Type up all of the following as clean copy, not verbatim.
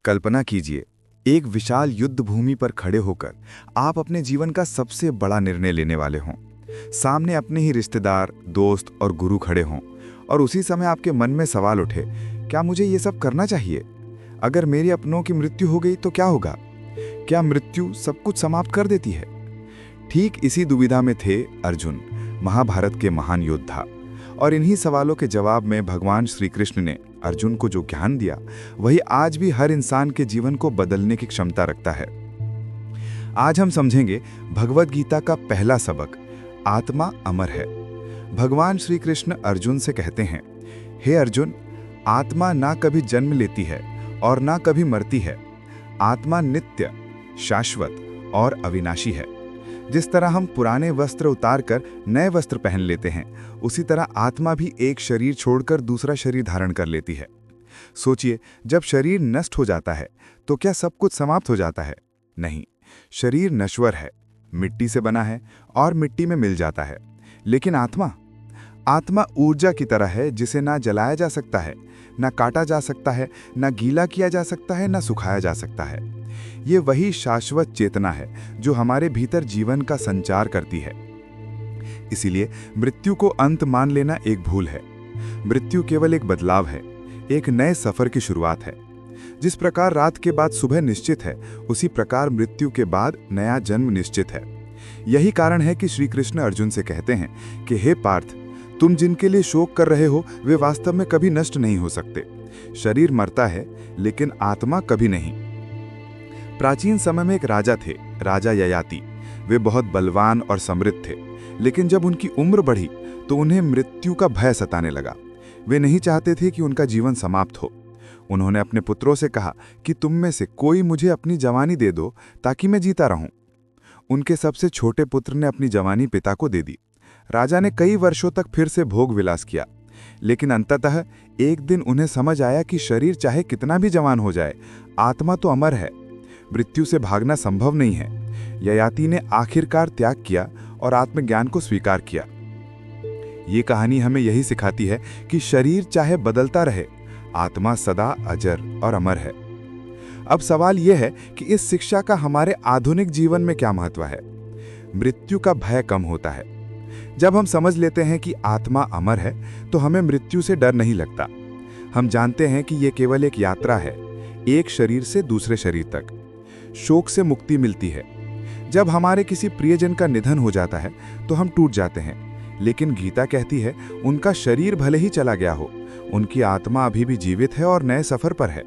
कल्पना कीजिए, एक विशाल युद्ध भूमि पर खड़े होकर आप अपने जीवन का सबसे बड़ा निर्णय लेने वाले हों। सामने अपने ही रिश्तेदार, दोस्त और गुरु खड़े हों और उसी समय आपके मन में सवाल उठे, क्या मुझे ये सब करना चाहिए? अगर मेरे अपनों की मृत्यु हो गई तो क्या होगा? क्या मृत्यु सब कुछ समाप्त कर देती है? ठीक इसी दुविधा में थे अर्जुन, महाभारत के महान योद्धा। और इन्हीं सवालों के जवाब में भगवान श्री कृष्ण ने अर्जुन को जो ज्ञान दिया, वही आज भी हर इंसान के जीवन को बदलने की क्षमता रखता है। आज हम समझेंगे भगवद गीता का पहला सबक, आत्मा अमर है। भगवान श्री कृष्ण अर्जुन से कहते हैं, हे अर्जुन, आत्मा ना कभी जन्म लेती है और ना कभी मरती है। आत्मा नित्य, शाश्वत और अविनाशी है। जिस तरह हम पुराने वस्त्र उतारकर नए वस्त्र पहन लेते हैं, उसी तरह आत्मा भी एक शरीर छोड़कर दूसरा शरीर धारण कर लेती है। सोचिए, जब शरीर नष्ट हो जाता है तो क्या सब कुछ समाप्त हो जाता है? नहीं, शरीर नश्वर है, मिट्टी से बना है और मिट्टी में मिल जाता है। लेकिन आत्मा ऊर्जा की तरह है, जिसे ना जलाया जा सकता है, ना काटा जा सकता है, ना गीला किया जा सकता है, ना सुखाया जा सकता है। ये वही शाश्वत चेतना है जो हमारे भीतर जीवन का संचार करती है। इसीलिए मृत्यु को अंत मान लेना एक भूल है। मृत्यु केवल एक बदलाव है, एक नए सफर की शुरुआत है। जिस प्रकार रात के बाद सुबह निश्चित है, उसी प्रकार मृत्यु के बाद नया जन्म निश्चित है। यही कारण है कि श्री कृष्ण अर्जुन से कहते हैं कि हे पार्थ, तुम जिनके लिए शोक कर रहे हो वे वास्तव में कभी नष्ट नहीं हो सकते। शरीर मरता है लेकिन आत्मा कभी नहीं। प्राचीन समय में एक राजा थे, राजा ययाति। वे बहुत बलवान और समृद्ध थे, लेकिन जब उनकी उम्र बढ़ी तो उन्हें मृत्यु का भय सताने लगा। वे नहीं चाहते थे कि उनका जीवन समाप्त हो। उन्होंने अपने पुत्रों से कहा कि तुम में से कोई मुझे अपनी जवानी दे दो ताकि मैं जीता रहूं। उनके सबसे छोटे पुत्र ने अपनी जवानी पिता को दे दी। राजा ने कई वर्षों तक फिर से भोग विलास किया, लेकिन अंततः एक दिन उन्हें समझ आया कि शरीर चाहे कितना भी जवान हो जाए, आत्मा तो अमर है। मृत्यु से भागना संभव नहीं है। ययाति ने आखिरकार त्याग किया और आत्मज्ञान को स्वीकार किया। ये कहानी हमें यही सिखाती है कि शरीर चाहे बदलता रहे, आत्मा सदा अजर और अमर है। अब सवाल यह है कि इस शिक्षा का हमारे आधुनिक जीवन में क्या महत्व है? मृत्यु का भय कम होता है। जब हम समझ लेते हैं कि आत्मा अमर है तो हमें मृत्यु से डर नहीं लगता। हम जानते हैं कि यह केवल एक यात्रा है, एक शरीर से दूसरे शरीर तक। शोक से मुक्ति मिलती है। जब हमारे किसी प्रियजन का निधन हो जाता है तो हम टूट जाते हैं, लेकिन गीता कहती है उनका शरीर भले ही चला गया हो, उनकी आत्मा अभी भी जीवित है और नए सफर पर है।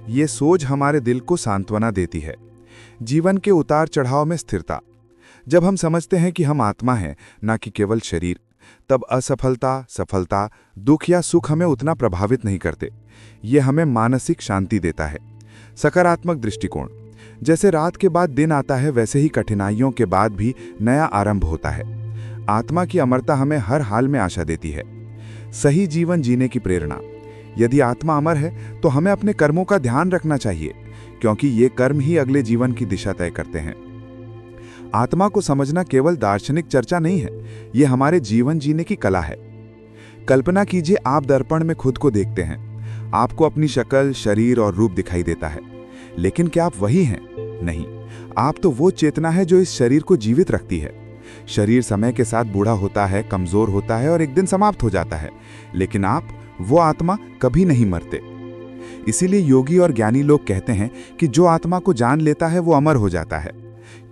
ये सोच हमारे दिल को सांत्वना देती है। जीवन के उतार चढ़ाव में स्थिरता। जब हम समझते हैं कि हम आत्मा हैं, ना कि केवल शरीर, तब असफलता, सफलता, दुख या सुख हमें उतना प्रभावित नहीं करते। ये हमें मानसिक शांति देता है। सकारात्मक दृष्टिकोण। जैसे रात के बाद दिन आता है, वैसे ही कठिनाइयों के बाद भी नया आरंभ होता है। आत्मा की अमरता हमें हर हाल में आशा देती है। सही जीवन जीने की प्रेरणा। यदि आत्मा अमर है तो हमें अपने कर्मों का ध्यान रखना चाहिए, क्योंकि ये कर्म ही अगले जीवन की दिशा तय करते हैं। आत्मा को समझना केवल दार्शनिक चर्चा नहीं है, ये हमारे जीवन जीने की कला है। कल्पना कीजिए, आप दर्पण में खुद को देखते हैं। आपको अपनी शक्ल, शरीर और रूप दिखाई देता है, लेकिन क्या आप वही हैं? नहीं, आप तो वो चेतना है जो इस शरीर को जीवित रखती है। शरीर समय के साथ बूढ़ा होता है, कमजोर होता है और एक दिन समाप्त हो जाता है, लेकिन आप, वो आत्मा, कभी नहीं मरते। इसीलिए योगी और ज्ञानी लोग कहते हैं कि जो आत्मा को जान लेता है वो अमर हो जाता है,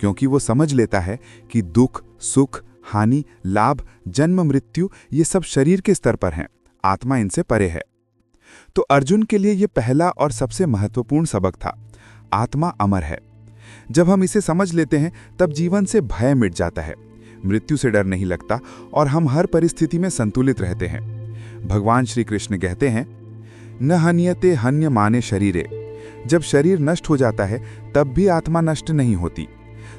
क्योंकि वो समझ लेता है कि दुख, सुख, हानि, लाभ, जन्म, मृत्यु ये सब शरीर के स्तर पर हैं, आत्मा इनसे परे है। तो अर्जुन के लिए यह पहला और सबसे महत्वपूर्ण सबक था, आत्मा अमर है। जब हम इसे समझ लेते हैं तब जीवन से भय मिट जाता है, मृत्यु से डर नहीं लगता और हम हर परिस्थिति में संतुलित रहते हैं। भगवान श्री कृष्ण कहते हैं, न हन्यते हन्य माने शरीरे। जब शरीर नष्ट हो जाता है तब भी आत्मा नष्ट नहीं होती।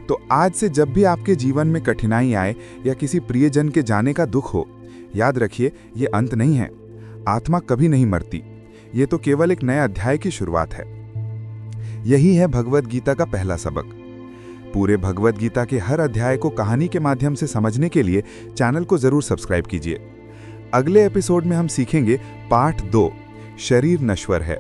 तो आज से जब भी आपके जीवन में कठिनाई आए या किसी प्रियजन के जाने का दुख हो, याद रखिए ये अंत नहीं है। आत्मा कभी नहीं मरती, ये तो केवल एक नए अध्याय की शुरुआत है। यही है भगवद गीता का पहला सबक। पूरे भगवद गीता के हर अध्याय को कहानी के माध्यम से समझने के लिए चैनल को जरूर सब्सक्राइब कीजिए। अगले एपिसोड में हम सीखेंगे पाठ 2, शरीर नश्वर है।